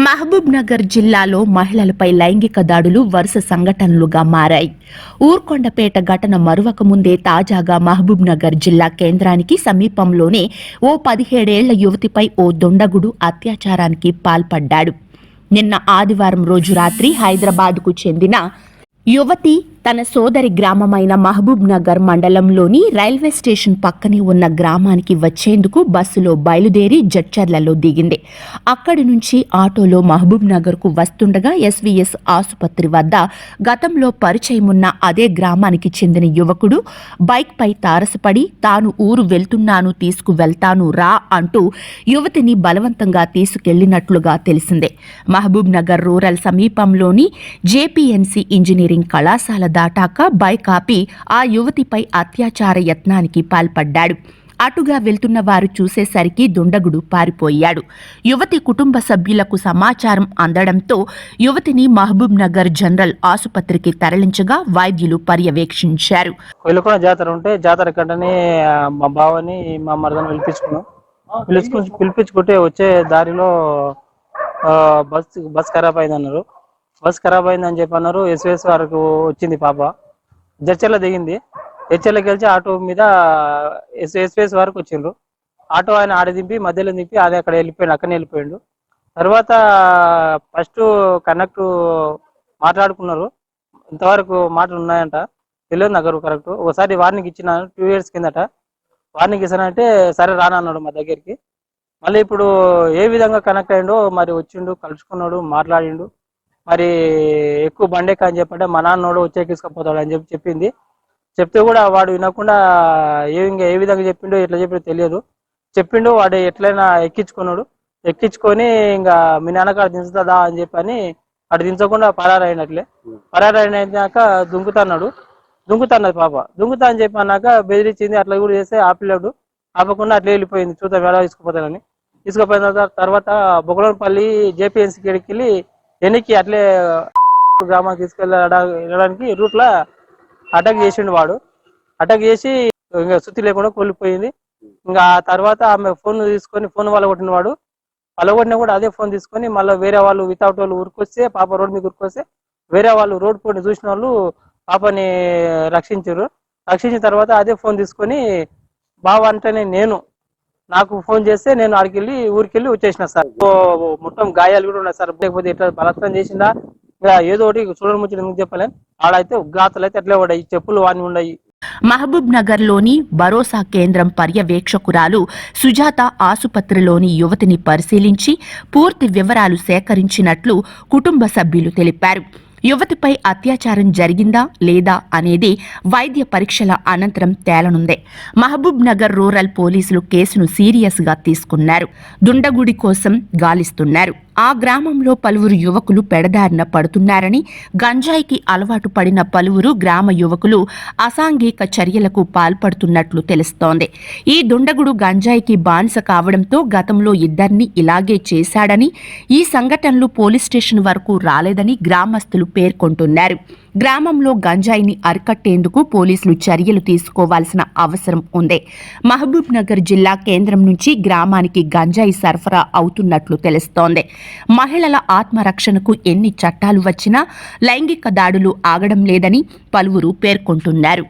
మహబూబ్ నగర్ జిల్లాలో మహిళలపై లైంగిక దాడులు వరుస సంఘటనలుగా మారాయి. ఊర్కొండపేట ఘటన మరువక ముందే తాజాగా మహబూబ్ నగర్ జిల్లా కేంద్రానికి సమీపంలోనే ఓ 17 ఏళ్ల యువతిపై ఓ దుండగుడు అత్యాచారానికి పాల్పడ్డాడు. నిన్న ఆదివారం రోజు రాత్రి హైదరాబాద్కు చెందిన యువతి తన సోదరి గ్రామమైన మహబూబ్ నగర్ మండలంలోని రైల్వే స్టేషన్ పక్కనే ఉన్న గ్రామానికి వచ్చేందుకు బస్సులో బయలుదేరి జడ్చర్లలో దిగింది. అక్కడి నుంచి ఆటోలో మహబూబ్ నగర్కు వస్తుండగా ఎస్వీఎస్ ఆసుపత్రి వద్ద గతంలో పరిచయం ఉన్న అదే గ్రామానికి చెందిన యువకుడు బైక్పై తారసపడి తాను ఊరు వెళ్తున్నాను, తీసుకువెళ్తాను రా అంటూ యువతిని బలవంతంగా తీసుకెళ్లినట్లుగా తెలిసిందే. మహబూబ్ నగర్ రూరల్ సమీపంలోని జేపీఎన్సీ ఇంజనీరింగ్ కళాశాల దాటాక బైక్ ఆపి ఆ యువతిపై అత్యాచార యత్నానికి పాల్పడ్డాడు. అటుగా వెళ్తున్న వారు చూసేసరికి దుండగుడు పారిపోయాడు. యువతి కుటుంబ సభ్యులకు సమాచారం అందడంతో యువతిని మహబూబ్ నగర్ జనరల్ ఆసుపత్రికి తరలించగా వైద్యులు పర్యవేక్షించారు. జాతర ఉంటే జాతర కంటనే మా బావని మా మరదను పిలిపించుకుంటే వచ్చే దారిలో బస్ ఖరాబ్ అయిందన్నారు. బస్ ఖరాబ్ అయిందని చెప్పి అన్నారు. ఎస్ఎస్ వరకు వచ్చింది పాప, జడ్చర్ల దిగింది. జడ్చర్లకి వెళ్ళి ఆటో మీద ఎస్ఎస్ వరకు వచ్చిండ్రు. ఆటో ఆయన ఆడ దింపి మధ్యలో దింపి అది అక్కడ వెళ్ళిపోయాడు, అక్కడనే వెళ్ళిపోయాడు. తర్వాత ఫస్ట్ కనెక్ట్ మాట్లాడుకున్నారు. ఇంతవరకు మాటలు ఉన్నాయంట, తెలియదు నాకు కరెక్ట్. ఒకసారి వార్నింగ్ ఇచ్చిన 2 years కిందట వార్నింగ్ ఇస్తానంటే సరే రానన్నాడు మా దగ్గరికి. మళ్ళీ ఇప్పుడు ఏ విధంగా కనెక్ట్ అయ్యిండో మరి, వచ్చిండు, కలుసుకున్నాడు, మాట్లాడిండు. మరి ఎక్కువ బండెక్క అని చెప్పంటే మా నాన్నోడు వచ్చేకిసుకపోతాడు అని చెప్పింది. చెప్తే కూడా వాడు వినకుండా ఏ విధంగా చెప్పిండో ఎట్లా చెప్పిండో తెలియదు. చెప్పిండు వాడు ఎట్లయినా ఎక్కించుకున్నాడు. ఎక్కించుకొని ఇంకా మీ నాన్నగారు దించుతుందా అని చెప్పని అటు దించకుండా పరారైనట్లే. పరారైనాక దుంకుతున్నది పాప. దుంకుతా అని చెప్పి అన్నాక బెదిరించింది. అట్లా కూడా చేస్తే ఆపిల్లాడు. ఆపకుండా అట్లా వెళ్ళిపోయింది. చూద్దాం ఎలా తీసుకుపోతానని. తీసుకుపోయిన తర్వాత బొగలపల్లి జేపీఎన్సీ గడికి వెళ్ళి వెనక్కి అట్లే గ్రామానికి తీసుకెళ్ళడానికి రూట్ లా అటాక్ చేసిండు వాడు. అటాక్ చేసి ఇంకా సుత్తి లేకుండా కోల్పోయింది. ఇంకా ఆ తర్వాత ఆమె ఫోన్ తీసుకొని ఫోన్ కొట్టిన వాడు పలగొట్టినా కూడా అదే ఫోన్ తీసుకొని మళ్ళీ వేరే వాళ్ళు వితౌట్ వాళ్ళు ఉరికొస్తే, పాప రోడ్ మీద ఉరికొస్తే వేరే వాళ్ళు రోడ్ పోటీ చూసిన వాళ్ళు పాపని రక్షించారు. రక్షించిన తర్వాత అదే ఫోన్ తీసుకొని బావ అంటేనే నాకు ఫోన్ చేస్తే నేను ఆడికెళ్ళి ఊరికెళ్ళి వచ్చేసిన సార్. మొత్తం గాయాలు కూడా ఉన్నాయి సార్. లేకపోతే ఎట్లా బలత్కారం చేసిందా ఏదో ఒకటి చూడడం ముచ్చట ఎందుకు చెప్పలేను. ఆడైతే ఉగ్రాతలు అయితే అట్లే ఉన్నాయి, చెప్పులు వాని ఉన్నాయి. మహబూబ్ నగర్ లోని భరోసా కేంద్రం పర్యవేక్షకురాలు సుజాత ఆసుపత్రిలోని యువతిని పరిశీలించి పూర్తి వివరాలు సేకరించినట్లు కుటుంబ సభ్యులు తెలిపారు. యువతిపై అత్యాచారం జరిగిందా లేదా అనేది వైద్య పరీక్షల అనంతరం తేలనుంది. మహబూబ్ నగర్ రూరల్ పోలీసులు కేసును సీరియస్ గా తీసుకున్నారు. దుండగుడి కోసం గాలిస్తున్నారు. ఆ గ్రామంలో పలువురు యువకులు పెడదారిన పడుతున్నారని, గంజాయికి అలవాటు పడిన పలువురు గ్రామ యువకులు అసాంఘిక చర్యలకు పాల్పడుతున్నట్లు తెలుస్తోంది. ఈ దుండగుడు గంజాయికి బానిస కావడంతో గతంలో ఇద్దరిని ఇలాగే చేశాడని, ఈ సంఘటనలు పోలీస్ స్టేషన్ వరకు రాలేదని గ్రామస్తులు పేర్కొంటున్నారు. గ్రామంలో గంజాయిని అరికట్టేందుకు పోలీసులు చర్యలు తీసుకోవాల్సిన అవసరం ఉంది. మహబూబ్ నగర్ జిల్లా కేంద్రం నుంచి గ్రామానికి గంజాయి సరఫరా అవుతున్నట్లు తెలుస్తోంది. మహిళల ఆత్మరక్షణకు ఎన్ని చట్టాలు వచ్చినా లైంగిక దాడులు ఆగడం లేదని పలువురు పేర్కొంటున్నారు.